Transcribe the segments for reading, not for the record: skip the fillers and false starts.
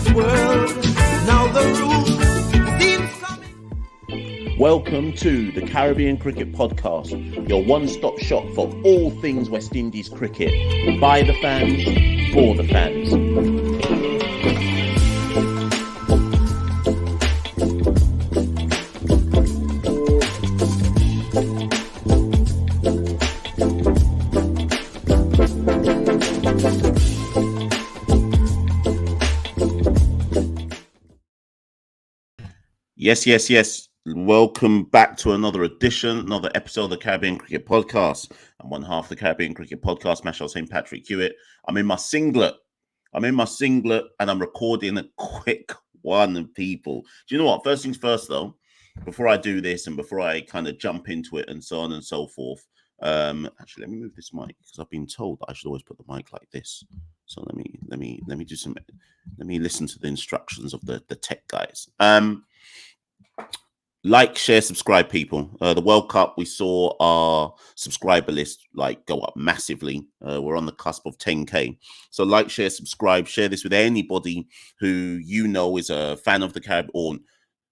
this world. Now the rules seems coming. Welcome to the Caribbean Cricket Podcast, your one-stop shop for all things West Indies cricket. By the fans, for the fans. Yes. Welcome back to another episode of the Caribbean Cricket Podcast. I'm one half of the Caribbean Cricket Podcast, Machel St. Patrick Hewitt. I'm in my singlet and I'm recording a quick one, people. Do you know what? First things first, though, before I do this and before I kind of jump into it and so on and so forth, actually, let me move this mic because I've been told that I should always put the mic like this. So let me listen to the instructions of the tech guys. Like, share, subscribe, people. The World Cup, we saw our subscriber list go up massively. We're on the cusp of 10K. So like, share, subscribe, share this with anybody who you know is a fan of the Caribbean or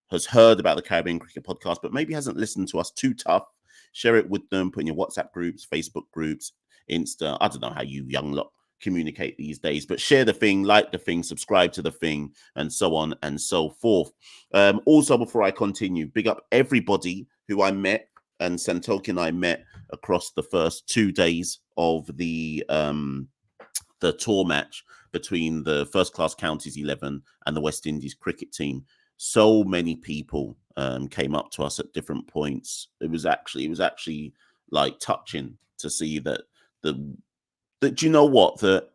has heard about the Caribbean Cricket Podcast, but maybe hasn't listened to us too tough. Share it with them, put in your WhatsApp groups, Facebook groups, Insta. I don't know how you young lot communicate these days, but share the thing, like the thing, subscribe to the thing, and so on and so forth. Also, before I continue, big up everybody who I met and Santoki and I met across the first 2 days of the tour match between the First Class Counties 11 and the West Indies cricket team. So many people came up to us at different points. It was actually like touching to see that do you know what the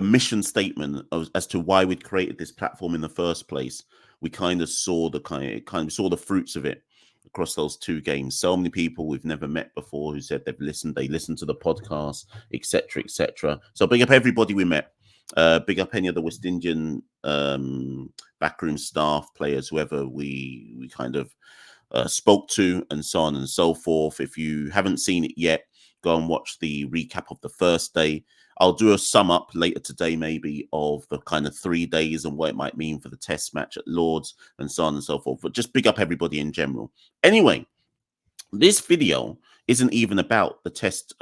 mission statement as to why we'd created this platform in the first place? We kind of saw the fruits of it across those 2 games. So many people we've never met before who said they listened to the podcast, etc., etc. So big up everybody we met. Big up any of the West Indian backroom staff, players, whoever we kind of spoke to, and so on and so forth. If you haven't seen it yet, go and watch the recap of the first day. I'll do a sum up later today, maybe, of the kind of 3 days and what it might mean for the test match at Lord's and so on and so forth. But just big up everybody in general. Anyway, this video isn't even about the test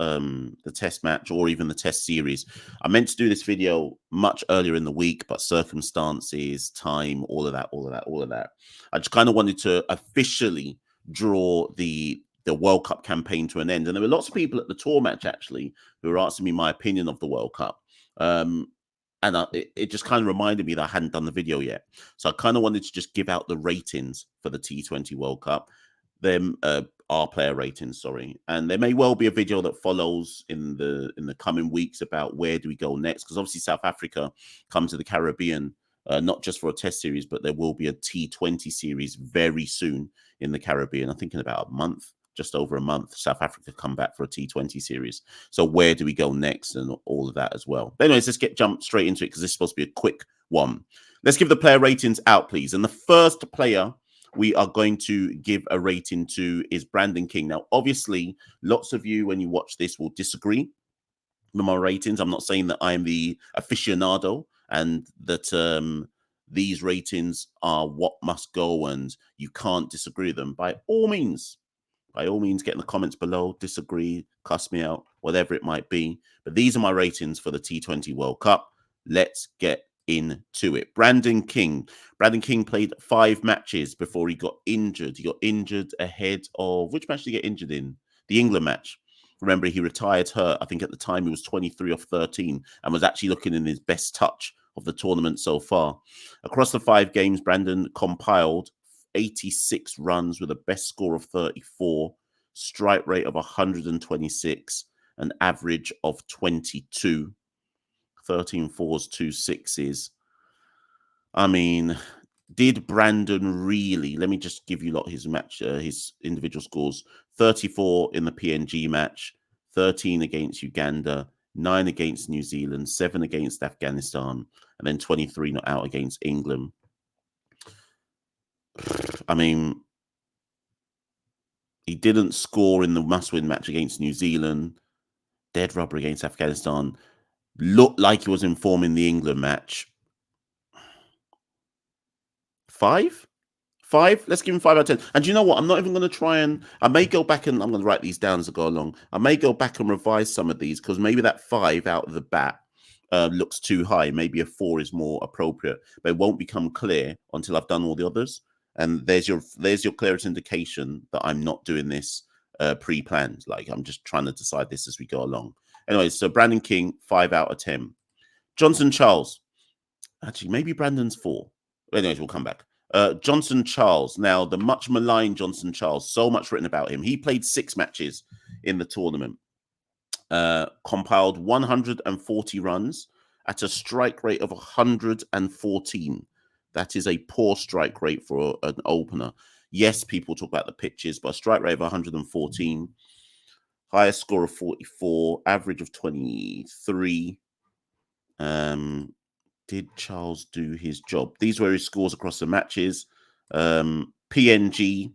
match or even the test series. I meant to do this video much earlier in the week, but circumstances, time, all of that. I just kind of wanted to officially draw the World Cup campaign to an end. And there were lots of people at the tour match, actually, who were asking me my opinion of the World Cup. And it just kind of reminded me that I hadn't done the video yet. So I kind of wanted to just give out the ratings for the T20 World Cup. Our player ratings, sorry. And there may well be a video that follows in the coming weeks about where do we go next. Because obviously South Africa come to the Caribbean, not just for a test series, but there will be a T20 series very soon in the Caribbean. I think in about a month. Just over a month, South Africa come back for a T20 series. So where do we go next and all of that as well? But anyways, let's jump straight into it because this is supposed to be a quick one. Let's give the player ratings out, please. And the first player we are going to give a rating to is Brandon King. Now, obviously, lots of you, when you watch this, will disagree with my ratings. I'm not saying that I'm the aficionado and that these ratings are what must go and you can't disagree with them. By all means, get in the comments below, disagree, cuss me out, whatever it might be. But these are my ratings for the T20 World Cup. Let's get into it. Brandon King played 5 matches before he got injured. He got injured ahead of, which match did he get injured in? The England match. Remember, he retired hurt. I think at the time he was 23 off 13 and was actually looking in his best touch of the tournament so far. Across the 5 games, Brandon compiled 86 runs with a best score of 34, strike rate of 126, an average of 22, 13 fours, 2 sixes. I mean, did Brandon really? Let me just give you his individual scores. 34 in the PNG match, 13 against Uganda, 9 against New Zealand, 7 against Afghanistan, and then 23 not out against England. I mean, he didn't score in the must-win match against New Zealand. Dead rubber against Afghanistan. Looked like he was in form in the England match. 5? 5? Let's give him 5 out of 10. And do you know what? I'm not even going to try and... I may go back and... I'm going to write these down as I go along. I may go back and revise some of these because maybe that 5 out of the bat looks too high. Maybe a 4 is more appropriate. But it won't become clear until I've done all the others. And there's your clearest indication that I'm not doing this pre-planned. Like, I'm just trying to decide this as we go along. Anyway, so Brandon King, 5 out of 10. Johnson Charles. Actually, maybe Brandon's 4. Anyways, we'll come back. Johnson Charles. Now, the much maligned Johnson Charles, so much written about him. He played 6 matches in the tournament, compiled 140 runs at a strike rate of 114. That is a poor strike rate for an opener. Yes, people talk about the pitches, but a strike rate of 114, highest score of 44, average of 23. Did Charles do his job? These were his scores across the matches. PNG,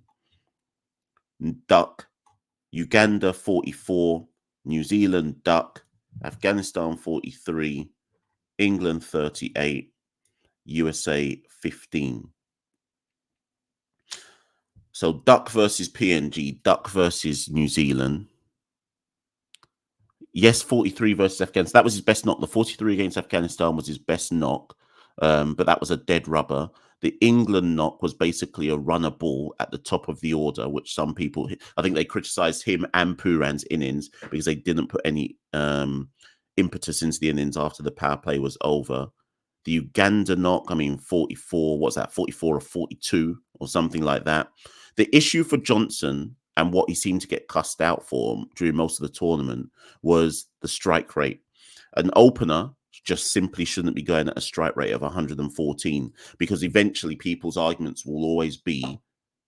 duck. Uganda, 44. New Zealand, duck. Afghanistan, 43. England, 38. USA, 15. So duck versus PNG, duck versus New Zealand. Yes, 43 versus Afghanistan. That was his best knock. The 43 against Afghanistan was his best knock, but that was a dead rubber. The England knock was basically a runner ball at the top of the order, which some people, I think they criticised him and Pooran's innings because they didn't put any impetus into the innings after the power play was over. The Uganda knock, 44, what's that, 44 or 42 or something like that. The issue for Johnson and what he seemed to get cussed out for during most of the tournament was the strike rate. An opener just simply shouldn't be going at a strike rate of 114 because eventually people's arguments will always be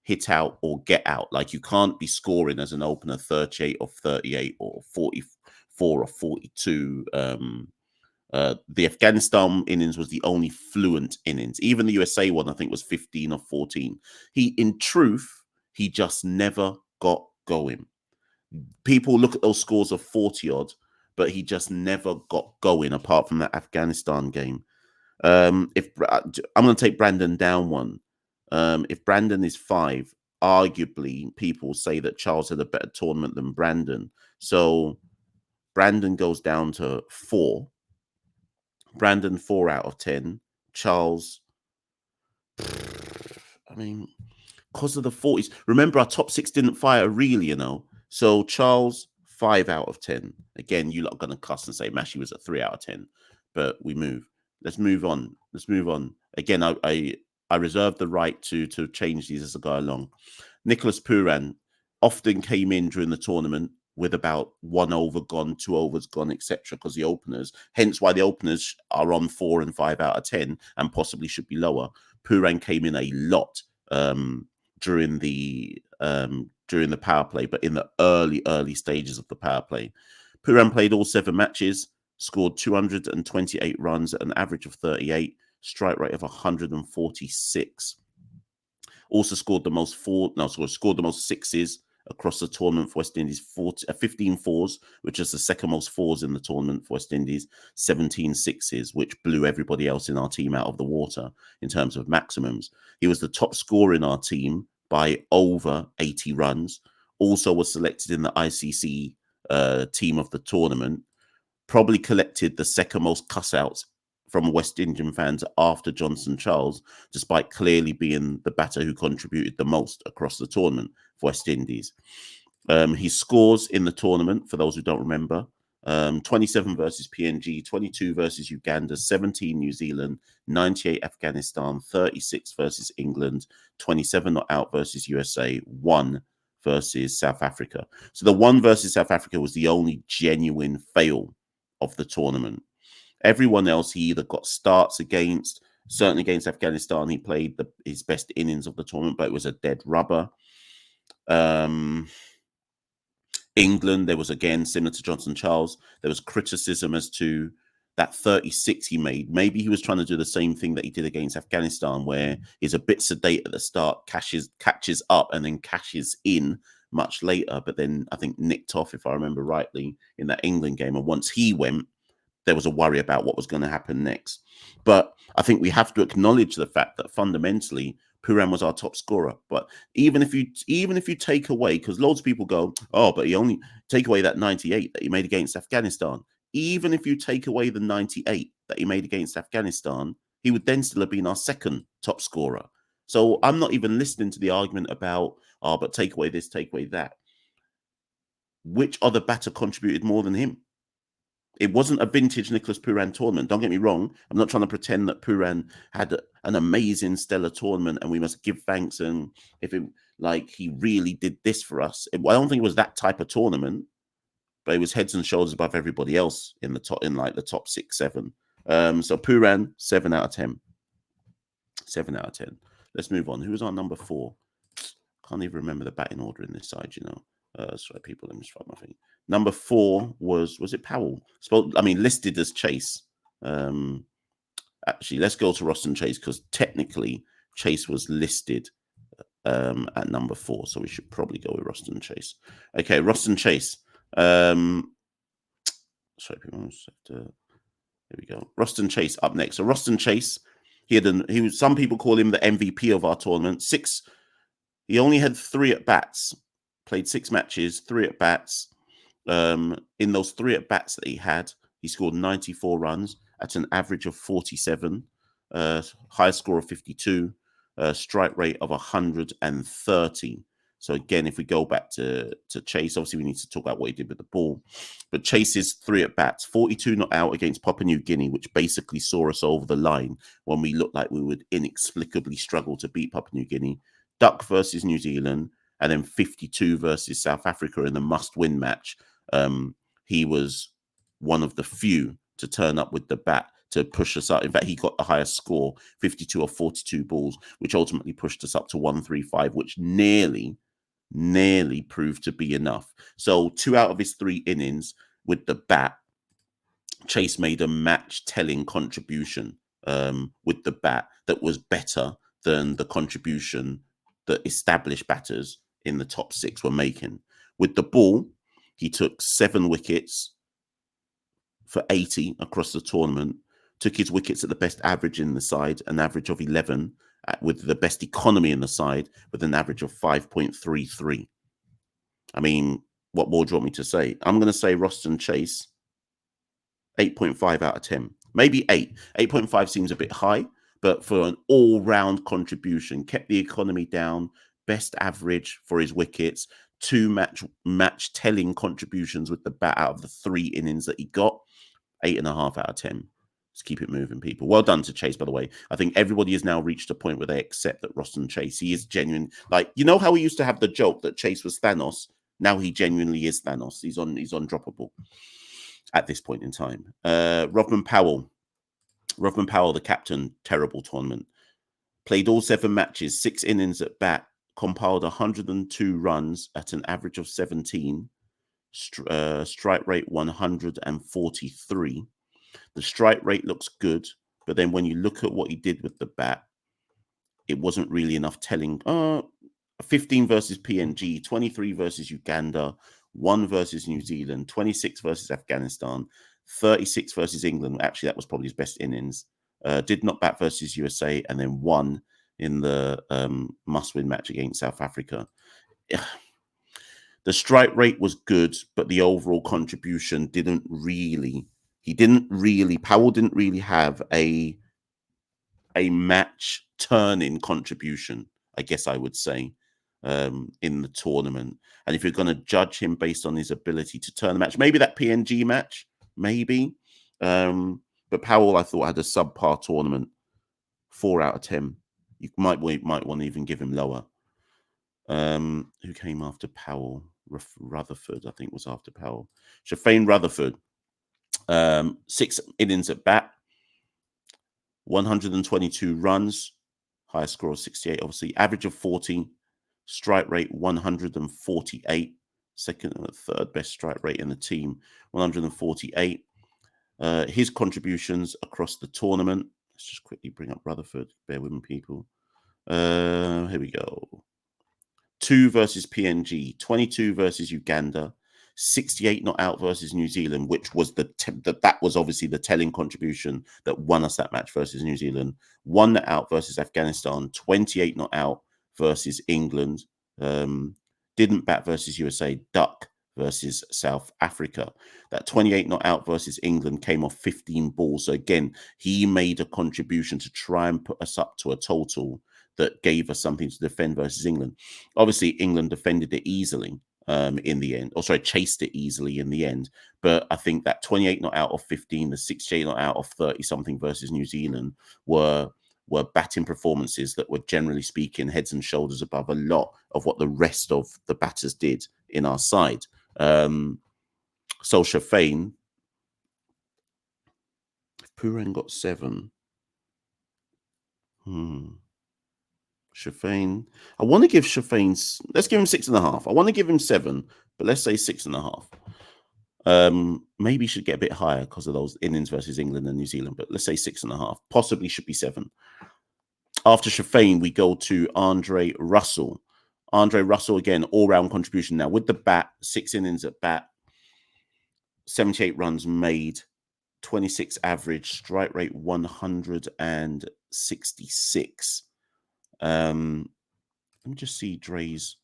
hit out or get out. Like, you can't be scoring as an opener 38 or 38 or 44 or 42. The Afghanistan innings was the only fluent innings. Even the USA one, I think, was 15 or 14. In truth, he just never got going. People look at those scores of 40 odd, but he just never got going apart from that Afghanistan game. If I'm going to take Brandon down one. If Brandon is 5, arguably people say that Charles had a better tournament than Brandon. So Brandon goes down to 4. Brandon, 4 out of 10. Charles, because of the 40s. Remember, our top 6 didn't fire really, So Charles, 5 out of 10. Again, you lot are going to cuss and say Machel was a 3 out of 10. But we move. Let's move on. Again, I reserve the right to change these as I go along. Nicholas Pooran often came in during the tournament with about 1 over gone, 2 overs gone, etc. because the openers, hence why the openers are on 4 and 5 out of 10 and possibly should be lower. Pooran came in a lot during the power play, but in the early stages of the power play. Pooran played all 7 matches, scored 228 runs at an average of 38, strike rate of 146. Also scored the most scored the most sixes across the tournament for West Indies, 15 fours, which is the second most fours in the tournament for West Indies, 17 sixes, which blew everybody else in our team out of the water in terms of maximums. He was the top scorer in our team by over 80 runs. Also was selected in the ICC team of the tournament. Probably collected the second most cuss-outs from West Indian fans after Johnson Charles, despite clearly being the batter who contributed the most across the tournament for West Indies. His scores in the tournament, for those who don't remember, 27 versus PNG, 22 versus Uganda, 17 New Zealand, 98 Afghanistan, 36 versus England, 27 not out versus USA, 1 versus South Africa. So the 1 versus South Africa was the only genuine fail of the tournament. Everyone else he either got starts against, certainly against Afghanistan, he played his best innings of the tournament, but it was a dead rubber. England, there was, again, similar to Johnson Charles, there was criticism as to that 36 he made. Maybe he was trying to do the same thing that he did against Afghanistan, where he's a bit sedate at the start, catches up and then cashes in much later, but then I think nicked off, if I remember rightly, in that England game. And once he went, there was a worry about what was going to happen next. But I think we have to acknowledge the fact that fundamentally Pooran was our top scorer. But even if you take away, because loads of people go, oh, but he only take away that 98 that he made against Afghanistan. Even if you take away the 98 that he made against Afghanistan, he would then still have been our second top scorer. So I'm not even listening to the argument about, oh, but take away this, take away that. Which other batter contributed more than him? It wasn't a vintage Nicholas Pooran tournament. Don't get me wrong. I'm not trying to pretend that Pooran had an amazing, stellar tournament and we must give thanks. And if it like he really did this for us, I don't think it was that type of tournament, but it was heads and shoulders above everybody else in the top, in like the top 6, 7. So Pooran, 7 out of 10. 7 out of 10. Let's move on. Who was our number 4? Can't even remember the batting order in this side, you know. Sorry, people, let me just find my thing. Number 4 was it Powell? Listed as Chase. Actually, let's go to Roston Chase because technically Chase was listed at number 4, so we should probably go with Roston Chase. Okay, Roston Chase. Sorry, people. Here we go. Roston Chase up next. So Roston Chase, some people call him the MVP of our tournament. He only had 3 at bats. Played 6 matches, 3 at bats. In those 3 at bats that he had, he scored 94 runs at an average of 47, high score of 52, strike rate of 130. So again, if we go back to Chase, obviously we need to talk about what he did with the ball. But Chase's 3 at bats, 42 not out against Papua New Guinea, which basically saw us over the line when we looked like we would inexplicably struggle to beat Papua New Guinea. Duck versus New Zealand, and then 52 versus South Africa in the must-win match. He was one of the few to turn up with the bat to push us up. In fact, he got the highest score, 52 or 42 balls, which ultimately pushed us up to 135, which nearly proved to be enough. So 2 out of his 3 innings with the bat, Chase made a match-telling contribution with the bat that was better than the contribution that established batters in the top 6 were making. With the ball, he took 7 wickets for 80 across the tournament, took his wickets at the best average in the side, an average of 11, with the best economy in the side, with an average of 5.33. I mean, what more do you want me to say? I'm going to say Roston Chase, 8.5 out of 10. Maybe 8. 8.5 seems a bit high, but for an all-round contribution, kept the economy down, best average for his wickets, 2 match-telling contributions with the bat out of the 3 innings that he got, 8.5 out of 10. Let's keep it moving, people. Well done to Chase, by the way. I think everybody has now reached a point where they accept that Roston Chase, he is genuine. Like, you know how we used to have the joke that Chase was Thanos? Now he genuinely is Thanos. He's undroppable at this point in time. Rovman Powell, the captain, terrible tournament. Played all 7 matches, 6 innings at bat, compiled 102 runs at an average of 17, strike rate 143. The strike rate looks good, but then when you look at what he did with the bat, it wasn't really enough telling. 15 versus PNG, 23 versus Uganda, 1 versus New Zealand, 26 versus Afghanistan, 36 versus England. Actually, that was probably his best innings. Did not bat versus USA, and then 1 in the must-win match against South Africa. The strike rate was good, but the overall contribution Powell didn't really have a match turning contribution, I guess I would say, in the tournament. And if you're going to judge him based on his ability to turn the match, maybe that PNG match, maybe. But Powell, I thought, had a subpar tournament, 4 out of 10. You might want to even give him lower. Who came after Powell? Rutherford, I think, was after Powell. Sherfane Rutherford, 6 innings at bat, 122 runs, highest score of 68, obviously, average of 40, strike rate 148, second and third best strike rate in the team, 148. His contributions across the tournament. Let's just quickly bring up Rutherford. Bear with me, people. Here we go. 2 versus PNG, 22 versus Uganda, 68 not out versus New Zealand, which was that was obviously the telling contribution that won us that match versus New Zealand. 1 not out versus Afghanistan, 28 not out versus England, didn't bat versus USA, duck versus South Africa. That 28 not out versus England came off 15 balls. So again, he made a contribution to try and put us up to a total that gave us something to defend versus England. Obviously, England defended it easily in the end. Chased it easily in the end. But I think that 28 not out of 15, the 68 not out of 30-something versus New Zealand were batting performances that were, generally speaking, heads and shoulders above a lot of what the rest of the batters did in our side. So Sherfane, Pooran got 7. Sherfane, I want to give Sherfane, let's give him 6.5. I want to give him 7, but let's say 6.5. Maybe should get a bit higher because of those innings versus England and New Zealand, but let's say 6.5. Possibly should be 7. After Sherfane, we go to Andre Russell. Andre Russell, again, all-round contribution now with the bat, 6 innings at bat, 78 runs made, 26 average, strike rate 166. Let me just see Dre's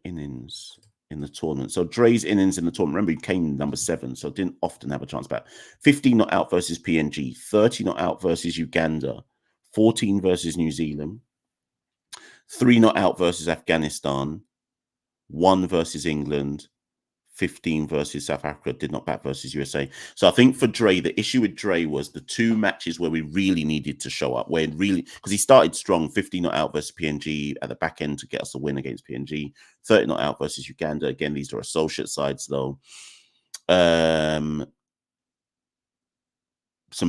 innings in the tournament. So Dre's innings in the tournament, remember, he came number 7, so didn't often have a chance back. 15 not out versus PNG, 30 not out versus Uganda, 14 versus New Zealand, 3 not out versus Afghanistan, 1 versus England, 15 versus South Africa, did not bat versus USA. So I think for Dre, the issue with Dre was the 2 matches where we really needed to show up, where really, because he started strong, 50 not out versus PNG at the back end to get us a win against PNG, 30 not out versus Uganda. Again, these are associate sides though. Some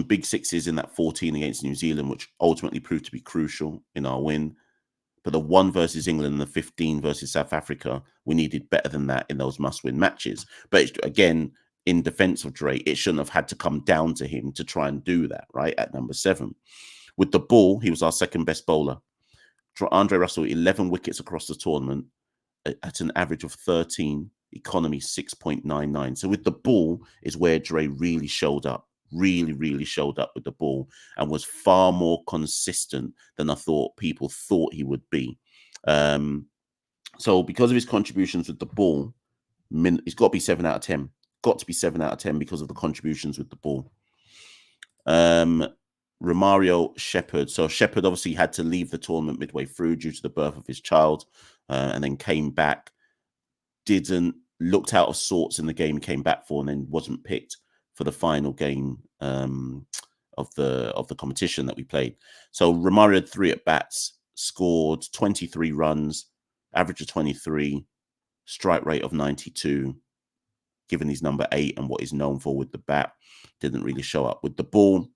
big 6s in that 14 against New Zealand, which ultimately proved to be crucial in our win. But the 1 versus England and the 15 versus South Africa, we needed better than that in those must-win matches. But again, in defense of Dre, it shouldn't have had to come down to him to try and do that, right, at number 7. With the ball, he was our second best bowler. Andre Russell, 11 wickets across the tournament at an average of 13, economy 6.99. So with the ball is where Dre really showed up. Really showed up with the ball and was far more consistent than I thought people thought he would be. So because of his contributions with the ball, he's got to be 7 out of 10. Got to be 7 out of 10 because of the contributions with the ball. Romario Shepherd. So Shepherd obviously had to leave the tournament midway through due to the birth of his child, and then came back, looked out of sorts in the game he came back for, and then wasn't picked for the final game of the competition that we played. So Romario had 3 at bats, scored 23 runs, average of 23, strike rate of 92. Given he's number 8 and what he's known for with the bat, didn't really show up with the ball.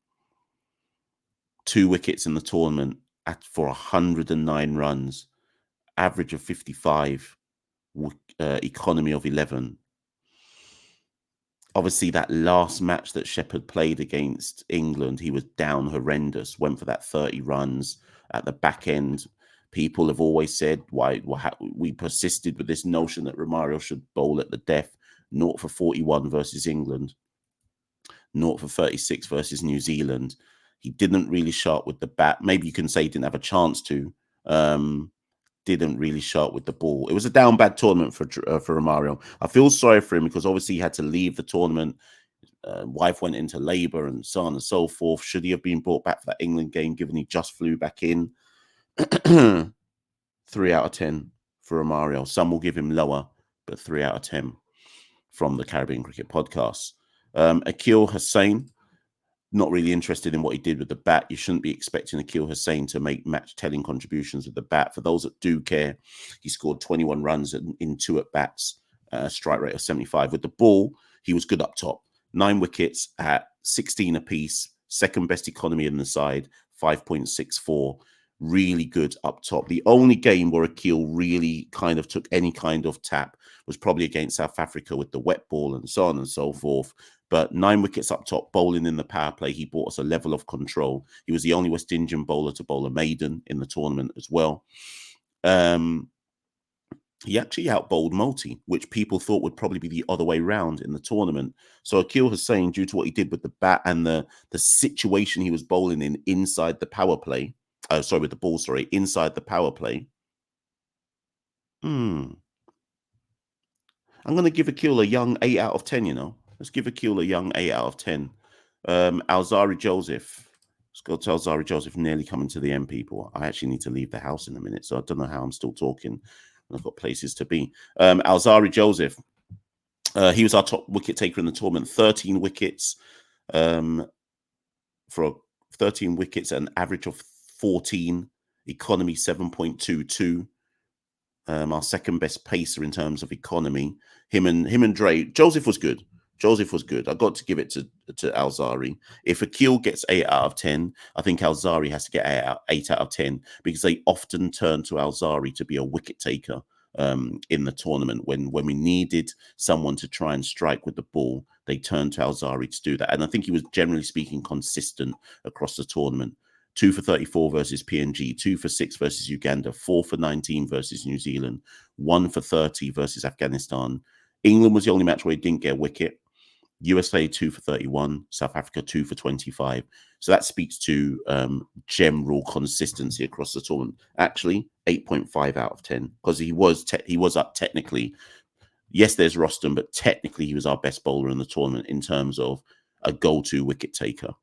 2 wickets in the tournament for 109 runs, average of 55, economy of 11. Obviously, that last match that Shepherd played against England, he was down horrendous, went for that 30 runs at the back end. People have always said why we persisted with this notion that Romario should bowl at the death. 0 for 41 versus England, 0 for 36 versus New Zealand. He didn't really show up with the bat. Maybe you can say he didn't have a chance to. Didn't really show up with the ball. It was a down bad tournament for Romario. I feel sorry for him because obviously he had to leave the tournament. Wife went into labor and so on and so forth. Should he have been brought back for that England game, given he just flew back in? 3 out of 10 for Romario. Some will give him lower, but 3 out of 10 from the Caribbean Cricket Podcast. Akeal Hosein, not really interested in what he did with the bat. You shouldn't be expecting Akeal Hosein to make match-telling contributions with the bat. For those that do care, he scored 21 runs in 2 at-bats, strike rate of 75. With the ball, he was good up top. 9 wickets at 16 apiece, second best economy in the side, 5.64. Really good up top. The only game where Akeal really kind of took any kind of tap was probably against South Africa with the wet ball and so on and so forth. But 9 wickets up top, bowling in the power play, he brought us a level of control. He was the only West Indian bowler to bowl a maiden in the tournament as well. And he actually outbowled Motie, which people thought would probably be the other way round in the tournament. So Akeal Hosein, due to what he did with the bat and the situation he was bowling in inside the power play, with the ball, inside the power play. I'm going to give Akeal a young 8 out of 10, Let's give Akeal a young 8 out of 10. Alzarri Joseph. Let's go to Alzarri Joseph, nearly coming to the end, people. I actually need to leave the house in a minute, so I don't know how I'm still talking. I've got places to be. Alzarri Joseph. He was our top wicket taker in the tournament. 13 wickets for 13 wickets at an average of 14. Economy 7.22. Our second best pacer in terms of economy. Him and Dre. Joseph was good. I got to give it to Alzarri. If Akeal gets 8 out of 10, I think Alzarri has to get 8 out of 10 because they often turn to Alzarri to be a wicket taker in the tournament. When we needed someone to try and strike with the ball, they turned to Alzarri to do that. And I think he was, generally speaking, consistent across the tournament. 2 for 34 versus PNG, 2 for 6 versus Uganda, 4 for 19 versus New Zealand, 1 for 30 versus Afghanistan. England was the only match where he didn't get a wicket. USA 2 for 31, South Africa 2 for 25. So that speaks to general consistency across the tournament. Actually, 8.5 out of 10 because he was up technically. Yes, there's Roston, but technically he was our best bowler in the tournament in terms of a go-to wicket taker.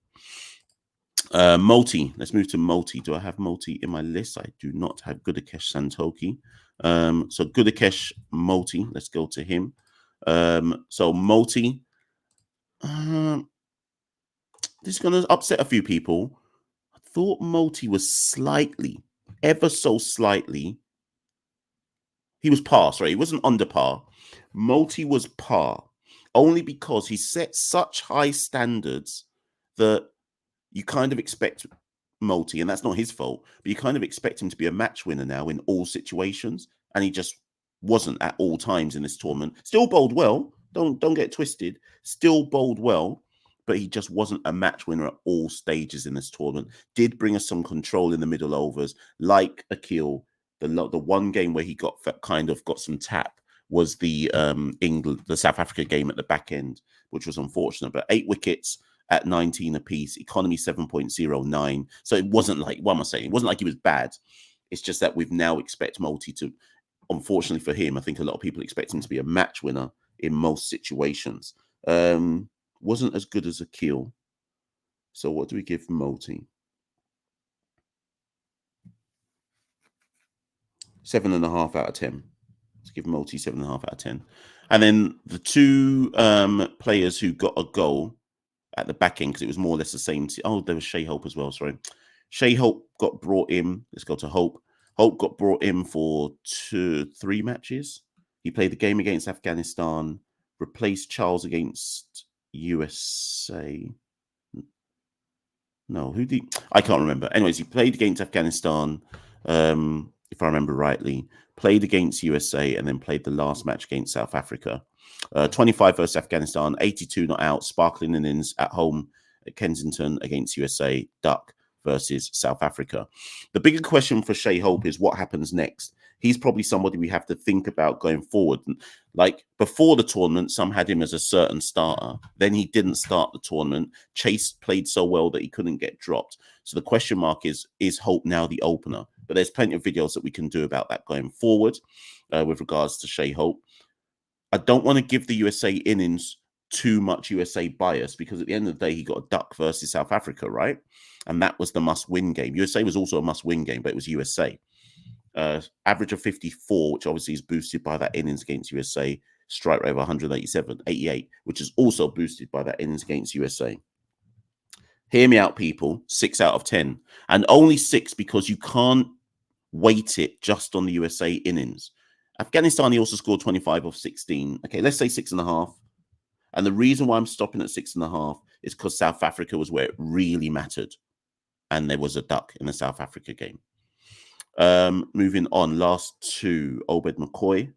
Motie. Let's move to Motie. Do I have Motie in my list? I do not have Gudakesh Santoki. So Gudakesh Motie. Let's go to him. So Motie. This is going to upset a few people. I thought Motie was ever so slightly. He was par, sorry. He wasn't under par. Motie was par only because he set such high standards that you kind of expect Motie, and that's not his fault, but you kind of expect him to be a match winner now in all situations, and he just wasn't at all times in this tournament. Still bowled well. Don't get twisted. Still bowled well, but he just wasn't a match winner at all stages in this tournament. Did bring us some control in the middle overs, like Akeal. The one game where he got some tap was the South Africa game at the back end, which was unfortunate. But 8 wickets at 19 apiece, economy 7.09. So it wasn't like, what am I saying? It wasn't like he was bad. It's just that we've now expect Motie to, unfortunately for him, I think a lot of people expect him to be a match winner in most situations. Wasn't as good as Akeal. So what do we give Motie? 7.5 out of 10. Let's give Motie 7.5 out of 10. And then the 2 players who got a goal at the back end, because it was more or less the same. There was Shai Hope as well, sorry. Shai Hope got brought in. Let's go to Hope. Hope got brought in for 3 matches. He played the game against Afghanistan, replaced Charles against USA. No, I can't remember. Anyways, he played against Afghanistan, if I remember rightly, played against USA, and then played the last match against South Africa. 25 versus Afghanistan, 82 not out, sparkling innings at home at Kensington against USA, duck versus South Africa. The bigger question for Shai Hope is what happens next. He's probably somebody we have to think about going forward. Like before the tournament, some had him as a certain starter. Then he didn't start the tournament. Chase played so well that he couldn't get dropped. So the question mark is Hope now the opener? But there's plenty of videos that we can do about that going forward with regards to Shai Hope. I don't want to give the USA innings too much USA bias because at the end of the day, he got a duck versus South Africa, right? And that was the must-win game. USA was also a must-win game, but it was USA. Average of 54, which obviously is boosted by that innings against USA. Strike rate of 187, which is also boosted by that innings against USA. Hear me out, people. 6 out of 10. And only 6 because you can't weight it just on the USA innings. Afghanistan, he also scored 25 of 16. Okay, let's say 6.5. And the reason why I'm stopping at 6.5 is because South Africa was where it really mattered. And there was a duck in the South Africa game. Moving on, last 2, Obed McCoy.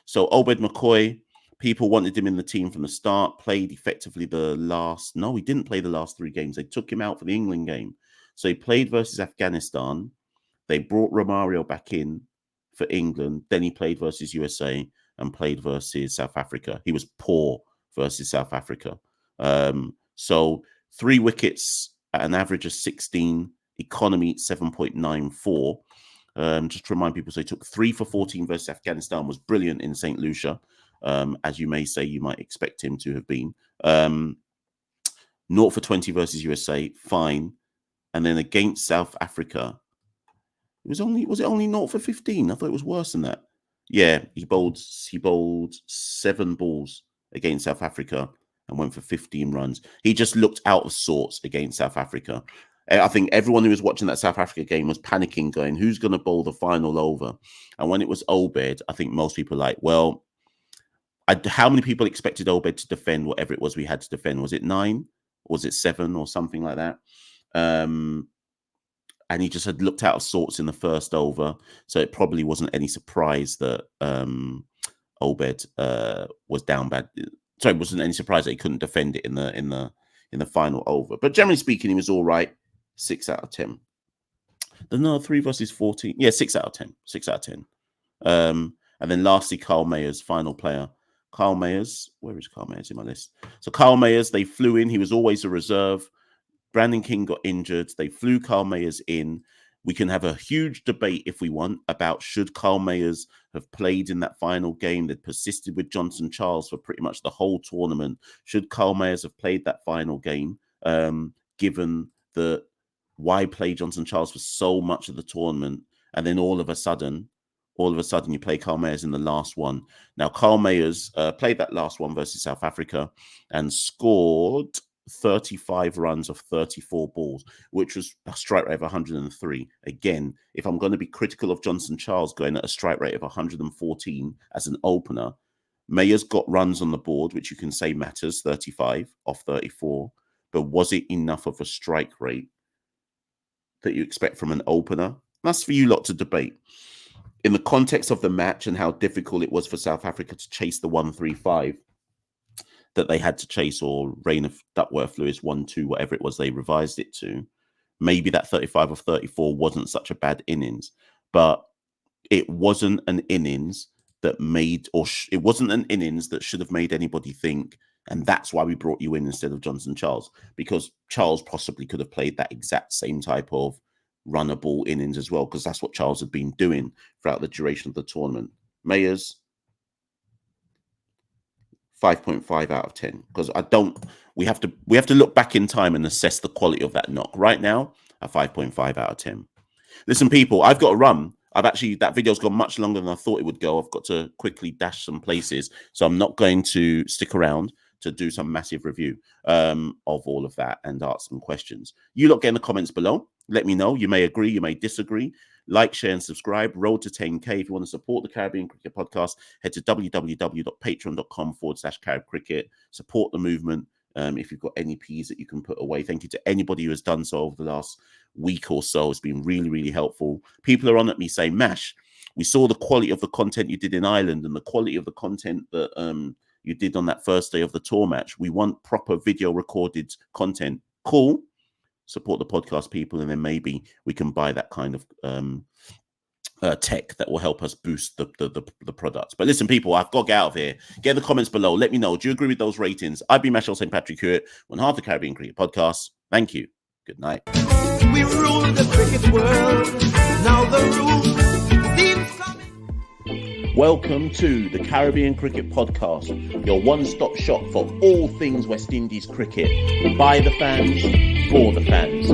So Obed McCoy, people wanted him in the team from the start, played effectively he didn't play the last 3 games. They took him out for the England game. So he played versus Afghanistan. They brought Romario back in. for England. Then he played versus USA and played versus South Africa. He was poor versus South Africa. So 3 wickets at an average of 16, economy 7.94. Just to remind people, so he took 3 for 14 versus Afghanistan, was brilliant in St. Lucia. As you may say, you might expect him to have been. 0 for 20 versus USA, fine. And then against South Africa, was it only 0 for 15? I thought it was worse than that. Yeah, he bowled 7 balls against South Africa and went for 15 runs. He just looked out of sorts against South Africa. I think everyone who was watching that South Africa game was panicking, going, who's going to bowl the final over? And when it was Obed, I think most people were like, well, how many people expected Obed to defend whatever it was we had to defend? Was it 9? Or was it 7 or something like that? And he just had looked out of sorts in the first over. So it probably wasn't any surprise that Obed was down bad. Sorry, it wasn't any surprise that he couldn't defend it in the final over. But generally speaking, he was all right. 6 out of 10. No, 3 versus 14. Yeah, 6 out of 10. 6 out of 10. And then lastly, Kyle Mayers, final player. Kyle Mayers, where is Kyle Mayers in my list? So Kyle Mayers, they flew in. He was always a reserve. Brandon King got injured. They flew Kyle Mayers in. We can have a huge debate if we want about should Kyle Mayers have played in that final game that persisted with Johnson Charles for pretty much the whole tournament. Should Kyle Mayers have played that final game, given that why play Johnson Charles for so much of the tournament, and then all of a sudden you play Kyle Mayers in the last one. Now, Kyle Mayers played that last one versus South Africa and scored 35 runs of 34 balls, which was a strike rate of 103. Again, if I'm going to be critical of Johnson Charles going at a strike rate of 114 as an opener, Mayers got runs on the board, which you can say matters, 35 off 34. But was it enough of a strike rate that you expect from an opener? That's for you lot to debate. In the context of the match and how difficult it was for South Africa to chase the 135 that they had to chase, or Reign of Duckworth-Lewis 1-2, whatever it was they revised it to, maybe that 35 of 34 wasn't such a bad innings. But it wasn't an innings that made, it wasn't an innings that should have made anybody think, and that's why we brought you in instead of Johnson Charles, because Charles possibly could have played that exact same type of runner ball innings as well, because that's what Charles had been doing throughout the duration of the tournament. Mayers, 5.5 out of 10, because we have to look back in time and assess the quality of that knock. Right now, a 5.5 out of 10. Listen, people, I've got to run. That video's gone much longer than I thought it would go. I've got to quickly dash some places, so I'm not going to stick around to do some massive review of all of that and ask some questions. You lot get in the comments below. Let me know. You may agree, you may disagree. Like, share, and subscribe. Road to 10K. If you want to support the Caribbean Cricket Podcast, head to www.patreon.com/Carib Cricket. Support the movement. If you've got any P's that you can put away. Thank you to anybody who has done so over the last week or so. It's been really, really helpful. People are on at me saying, Mash, we saw the quality of the content you did in Ireland and the quality of the content that you did on that first day of the tour match. We want proper video recorded content. Cool. Support the podcast, people, and then maybe we can buy that kind of tech that will help us boost the products. But listen, people, I've got to get out of here. Get in the comments below. Let me know. Do you agree with those ratings? I've been Machel St. Patrick Hewitt, one half the Caribbean Cricket Podcast. Thank you. Good night. We rule the cricket world. Now the rule seems coming. Welcome to the Caribbean Cricket Podcast, your one-stop shop for all things West Indies cricket. By the fans, for the fans.